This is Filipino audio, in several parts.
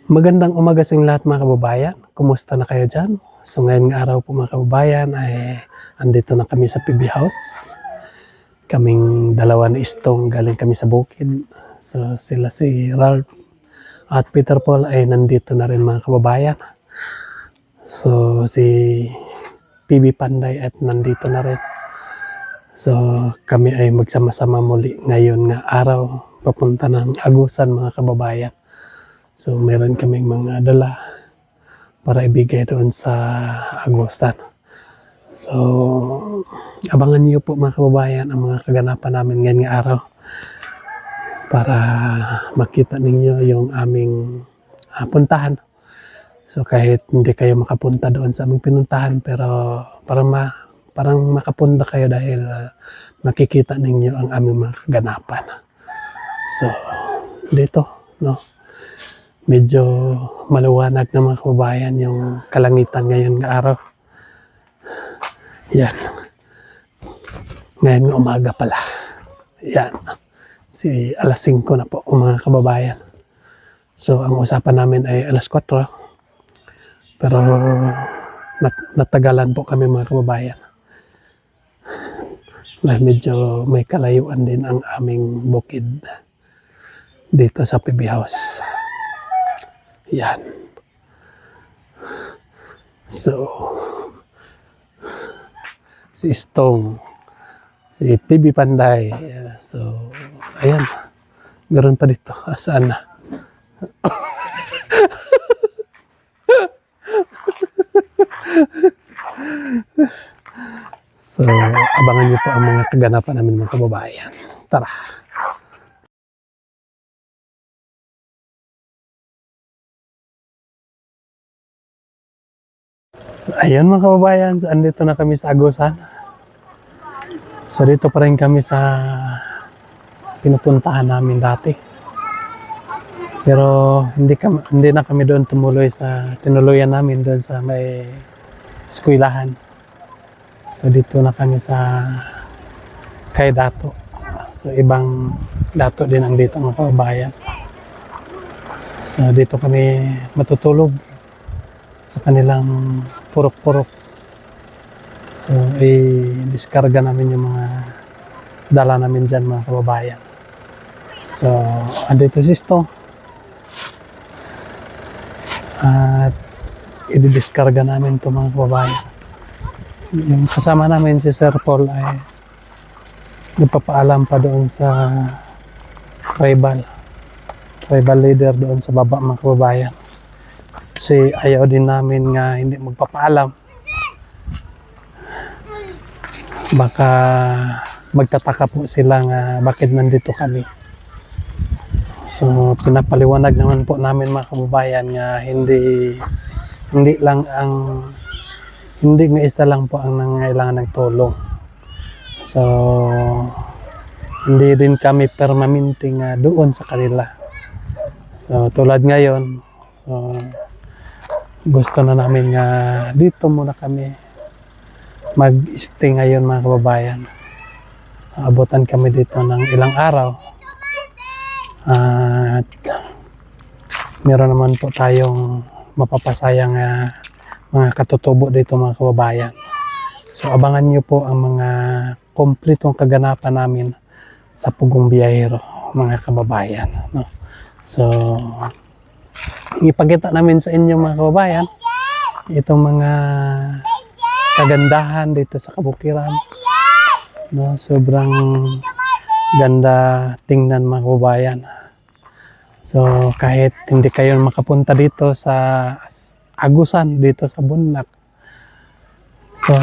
Magandang umaga sa inyong lahat mga kababayan. Kumusta na kayo dyan? So ngayon nga araw po mga kababayan ay andito na kami sa PB House. Kaming dalawa ni Istong, galing kami sa bukid. So sila si Ralph at Peter Paul ay nandito na rin mga kababayan. So si PB Panday at nandito na rin. So kami ay magsama-sama muli ngayon nga araw papunta ng Agusan mga kababayan. So meron kaming mga dala para ibigay doon sa Agusan. So abangan niyo po mga kababayan ang mga kaganapan namin ngayon nga araw para makita ninyo yung aming puntahan. So kahit hindi kayo makapunta doon sa aming pinuntahan, pero parang makapunta kayo dahil makikita ninyo ang aming mga kaganapan. So dito, no, medyo maliwanag na mga kababayan yung kalangitan ngayon nga araw. Yan. Ngayon nga umaga pala. Yan. Alas 5 na po mga kababayan. So ang usapan namin ay alas 4. Pero natagalan po kami mga kababayan. Dahil medyo may kalayuan din ang aming bukid dito sa PB House. Yan. So, si Istong, si PB Panday. So, ayan. Meron pa dito. Saan na? So, abangan niyo po ang mga kaganapan namin mga kababayan. Tara! So, ayun mga kababayan, so, andito na kami sa Agusan. So dito pa rin kami sa pinupuntahan namin dati. Pero hindi na kami doon tinuluyan namin doon sa may eskwelahan. So dito na kami sa kay Dato. So ibang Dato din ang dito mga kababayan. So dito kami matutulog sa kanilang purok-purok. So i-diskarga namin yung mga dala namin dyan mga kababayan. So andito si Istong. At i-diskarga namin ito mga kababayan. Yung kasama namin si Sir Paul ay nagpapaalam pa doon sa tribal leader doon sa baba mga kababayan. Kasi ayaw din namin nga hindi magpapaalam. Baka magtataka po sila nga bakit nandito kami. So pinapaliwanag naman po namin mga kababayan nga hindi nga isa lang po ang nangailangan ng tulong. So hindi din kami permanente nga doon sa kanila. So tulad ngayon, so gusto na namin nga dito muna kami mag-stay ngayon mga kababayan. Abutan kami dito ng ilang araw. At meron naman po tayong mapapasayang mga katutubo dito mga kababayan. So abangan nyo po ang mga kompletong kaganapan namin sa Pugong Biyahero mga kababayan. No? So ipakita namin sa inyo mga kababayan itong mga kagandahan dito sa kabukiran. No, sobrang ganda tingnan mga kababayan. So kahit hindi kayo makapunta dito sa Agusan, dito sa Bunlac, so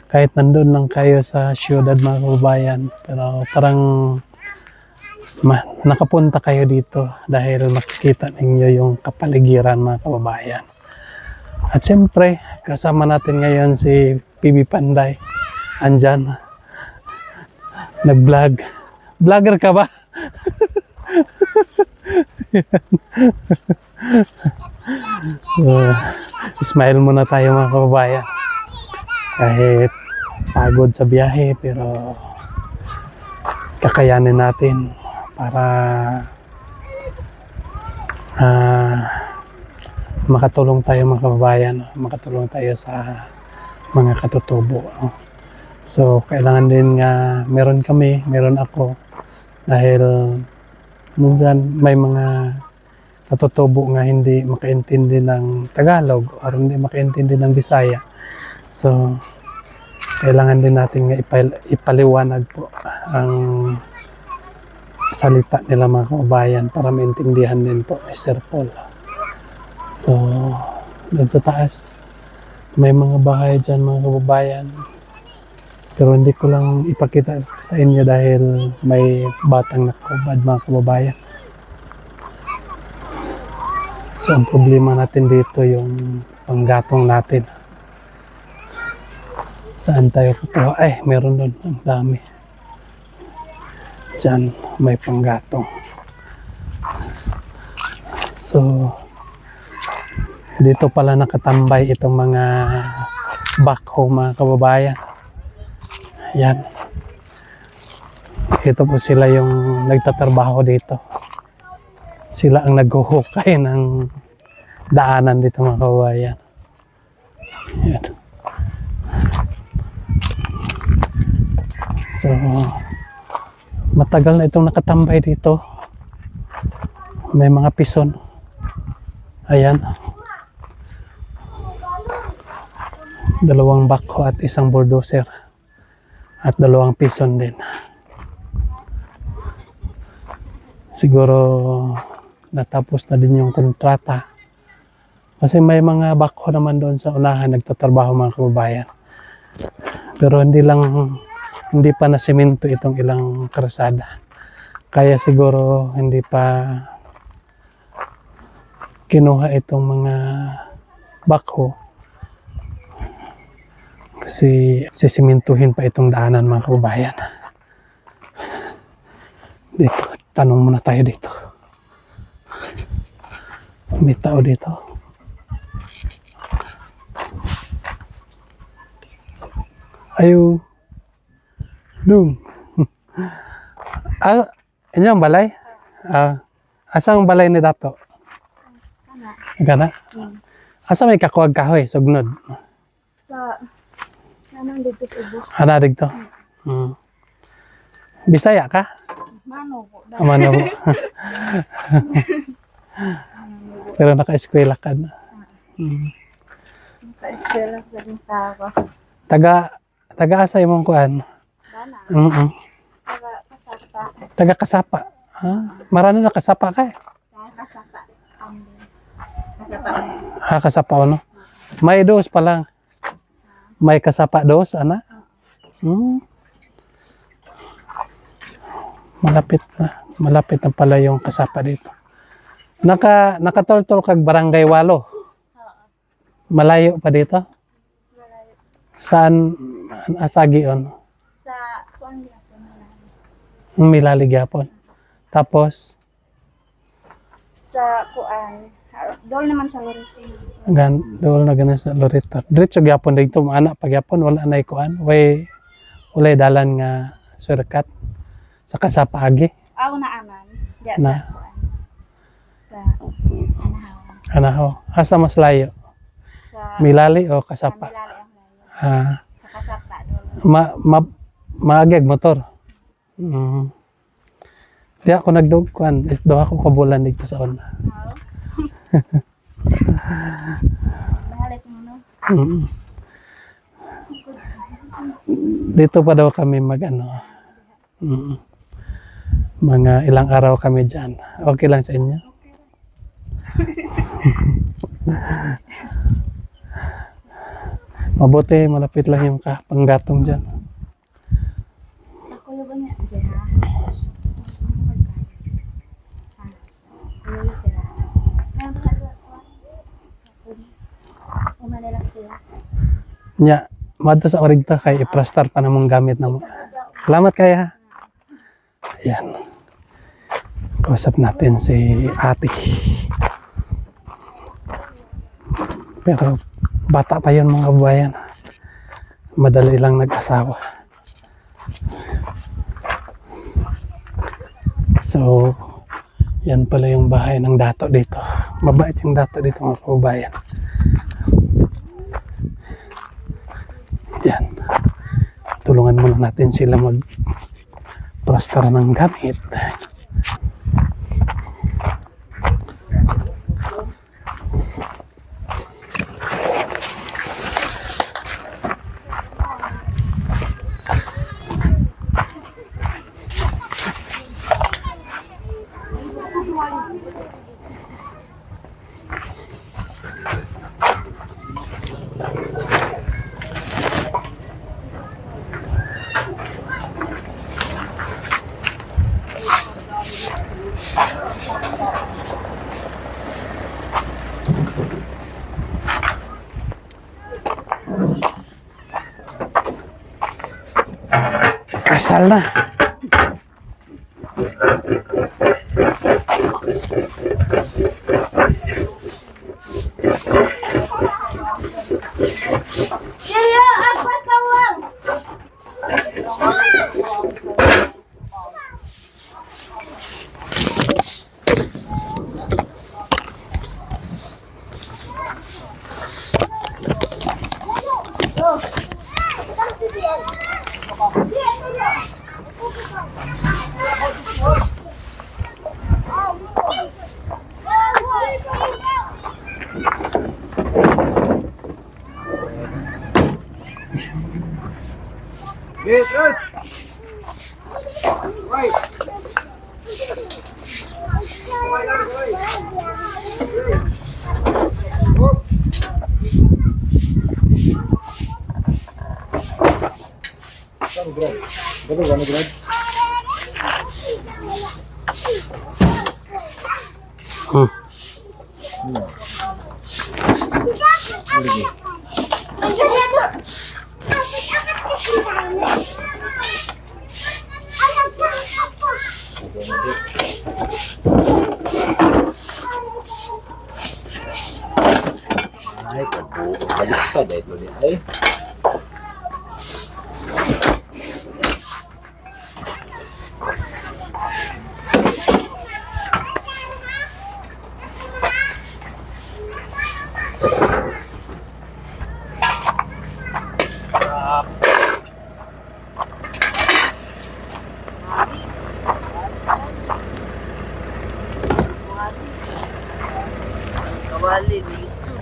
kahit nandun lang kayo sa syudad mga kababayan, pero parang nakapunta kayo dito dahil makikita ninyo yung kapaligiran mga kababayan. At siyempre, kasama natin ngayon si PB Panday. Andyan. Nag-vlog. Vlogger ka ba? Smile muna tayo mga kababayan. Kahit pagod sa biyahe, pero kakayanin natin para makatulong tayo mga kababayan, makatulong tayo sa mga katutubo. No? So, kailangan din nga meron ako dahil minsan may mga katutubo nga hindi makaintindi ng Tagalog o hindi makaintindi ng Bisaya. So, kailangan din natin nga ipaliwanag po ang salita nila mga kababayan para maintindihan din po ni Sir Paul. So, doon sa taas, may mga bahay dyan mga kababayan. Pero hindi ko lang ipakita sa inyo dahil may batang nakubad mga kababayan. So, ang problema natin dito yung panggatong natin. Saan tayo kukuha? Ay, meron doon. Ang dami. Diyan, may panggatong. So, dito pala nakatambay itong mga backhoe mga kababayan. Yan. Ito po sila yung nagtatrabaho dito. Sila ang naghuhukay ng daanan dito mga kababayan. Yan. So, matagal na itong nakatambay dito. May mga pison. Ayan. 2 backhoe at 1 bulldozer. At 2 pison din. Siguro natapos na din yung kontrata. Kasi may mga backhoe naman doon sa unahan nagtatrabaho mga kababayan. Pero hindi pa na semento itong ilang krasada. Kaya siguro hindi pa kinuha itong mga backhoe. Kasi sisimintuhin pa itong daanan mga kababayan. Dito, tanong muna tayo dito. May tao dito. Ayo. Dong. Inyo ang balay? Asang balay ni Dato? Kana? Asa may kakuwag kahoy, sugnod? Sa anong dito ubos? Ana dito. Bisaya ka? Mano po. Mano mo. Pero naka-eskwela ka na. Naka-eskwela sa rin tawas. Taga asa imong kuan? Bana. Taga-kasapa. Taga Kasapa. Marano na Kasapa ka? Taga-kasapa. Kasapa. Kasapa ano? May dos pa lang. May Kasapa dos, ana? Malapit na pala yung Kasapa dito. Nakatoltol kag Barangay Walo. Malayo pa dito? Malayo. Saan asagion? Sa kuan gyapon. Milali gyapon. Tapos Sa kuan. Dol naman sa Loritin. dool na ganas sa Loreto. Diretso gyapon dito anak pa gyapon wala na kuan. Walay dalan nga shortcut sa Kasapa agi. Aw na aman. Diya Na. sa kuan. Sa Anahaw. Anaho. Asa mas layo? Sa Milali o Kasapa? Milali ang layo. Sa Kasapa dol. Maagag motor. Di ako nagdugkuan. Isdo ako kabulan dito sa una. Bahalit mo no. Dito pa daw kami mga ilang araw kami dyan. Okay lang sa inyo? Mabuti, malapit lang yung panggatong dyan. Ako yung niya. Diya ha. Ano sila? Umanila sila. Nya, madto sa origta kay i-plastar pa namang gamit na mo. Salamat kaya. Ayan. Kausap natin si ate. Pero bata pa yun mga kabayan. Madali lang nag-asawa. So, Yan pala yung bahay ng dato dito. Mabait yung dato dito mga kababayan. Yan. Tulungan muna natin sila mag-plaster ng gamit. Kasal na. Yes, yes. Right. Hmm. Ay, kapo. Balik ka dahil mo niya. Ay. Kawali dito.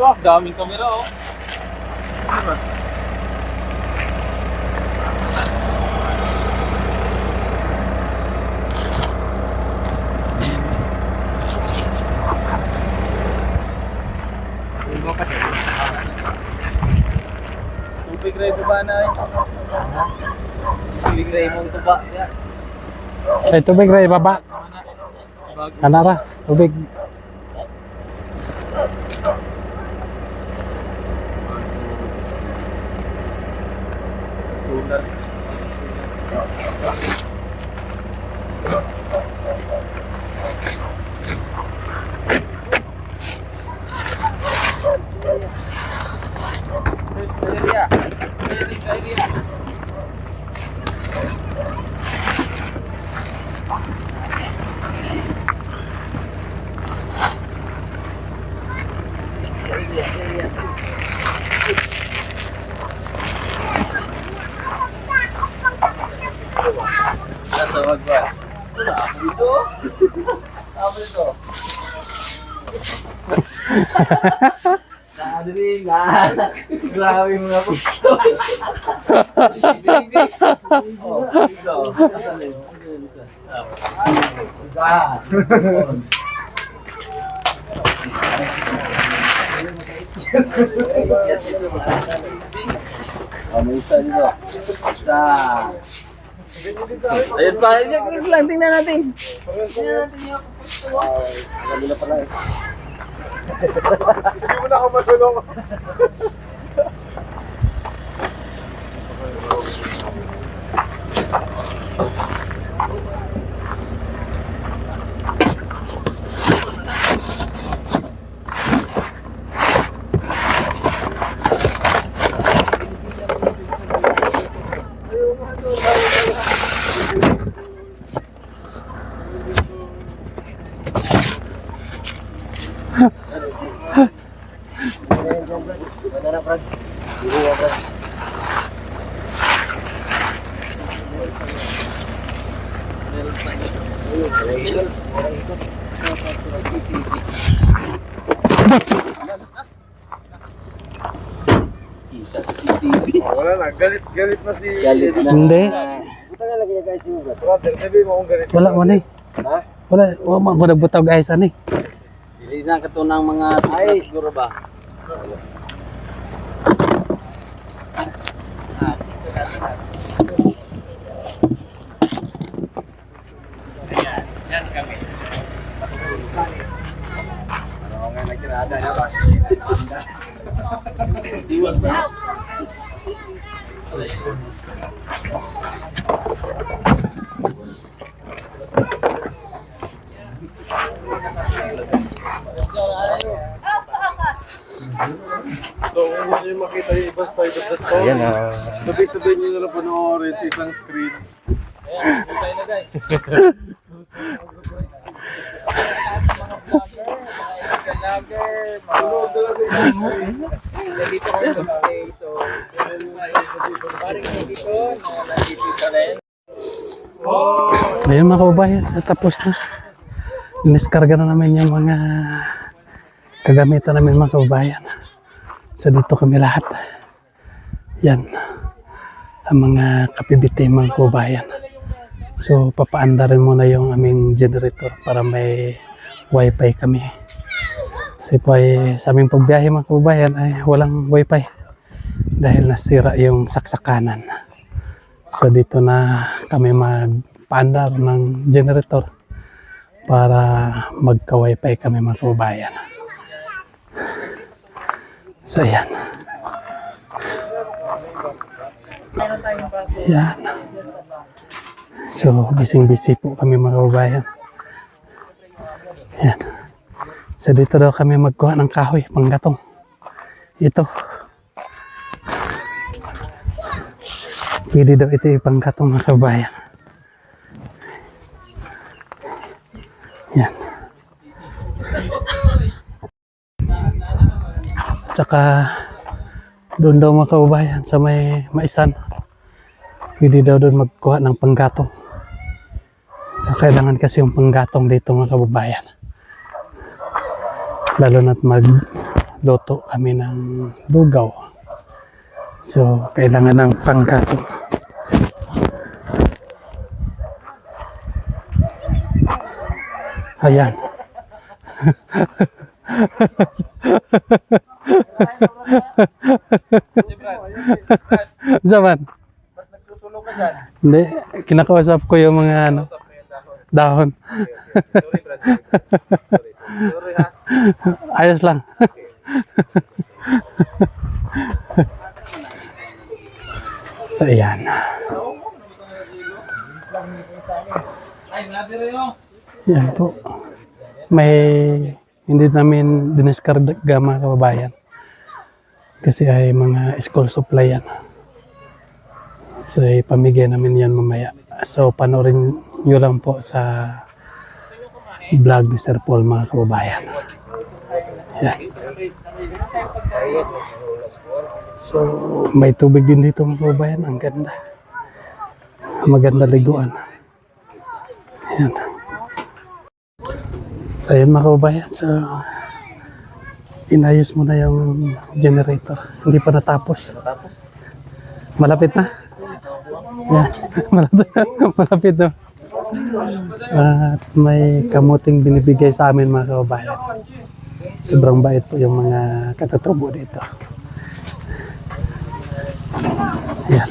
Wah, daming kamera oh. Tubig ray ba na? Tubig ray mong tuba. Ay, tubig ray, baba. Kanara, tubig. Sulat. Tawag ba? Dito? Tama dito. Nakadirin na. Grabe mo na po. Oh, dito. Isa. May isa dito. Isa. Ayun pa, check lang, tingnan natin. Tingnan natin yung alam na pala eh. Hindi mo na ako masulong. Wala na, galit na si... Hindi. Buta nga lagi nag-ayos yung ugat. Brother, sabi mo kung galit. Wala man eh. Ha? Wala mo nagbutaw guys ani. Dili na katunang mga Ay. siguro ba? Ano nga nagkirada niya ba? Diwas ba? So, kung gusto nyo makita yung ibang side of the story, sabi-sabihin nyo na lang panoorin sa isang screen. Ayun mga kababayan, tapos na. Iniskarga na namin yung mga kagamitan namin mga kababayan. So dito kami lahat. Yan. Ang mga kapibiti mga kababayan. So papaanda rin muna yung aming generator para may wifi kami. Kasi po ay sa aming pagbiyahe mga kababayan ay walang wifi. Dahil nasira yung saksakanan. So dito na kami magpaandar ng generator para magka-wifi kami mga kababayan. So ayan. Yan. So busy po kami mga kababayan. Yan. So dito daw kami magkuha ng kahoy, panggatong. Ito. Pwede daw ito ipanggatong mga kababayan. Yan. Tsaka doon daw mga kababayan sa may maisan. Pwede daw doon magkuha ng panggatong. So kailangan kasi yung panggatong dito mga kababayan. Lalo na't magluto kami ng lugaw. So kailangan ng panggatong. Ayan. Zaman. Ba't nagsusulong ka dyan? Hindi, kinakausap ko yung mga ano, dahon. Sorry, brother. Sorry ha. Ayos lang. So ayan. Yan po. May hindi namin diniskarga mga kababayan. Kasi ay mga school supply yan. So ipamigay namin yan mamaya. So panoorin nyo lang po sa vlog ni Sir Paul mga kababayan. Yan. So may tubig din dito mga kababayan. Ang ganda. Maganda liguan. Yan. So ayan mga kababayan. So inayos mo na yung generator. Hindi pa natapos. Malapit na. Yan. Malapit na. At may kamuting binibigay sa amin mga kababayan. Sobrang bait po yung mga katatubo dito. Yan.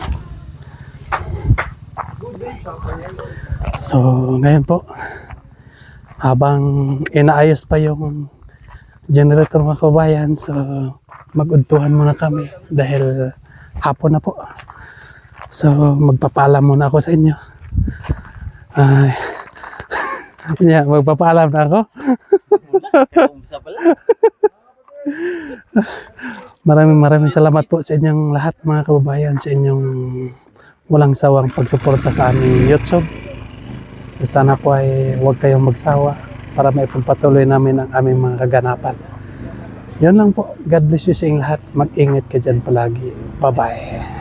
So ngayon po, habang inaayos pa yung generator mga kababayan, so mag-udtuhan muna kami dahil hapon na po. So magpapaalam muna ako sa inyo. Yeah, magpapaalam na ako. Umsa pala. Maraming salamat po sa inyong lahat mga kababayan, sa inyong walang sawang pagsuporta sa aming YouTube. So, sana po ay huwag kayong magsawa para may pagpatuloy namin ang aming mga kaganapan. Yun lang po. God bless you sa inyong lahat. Mag-ingat ka dyan palagi. Bye-bye.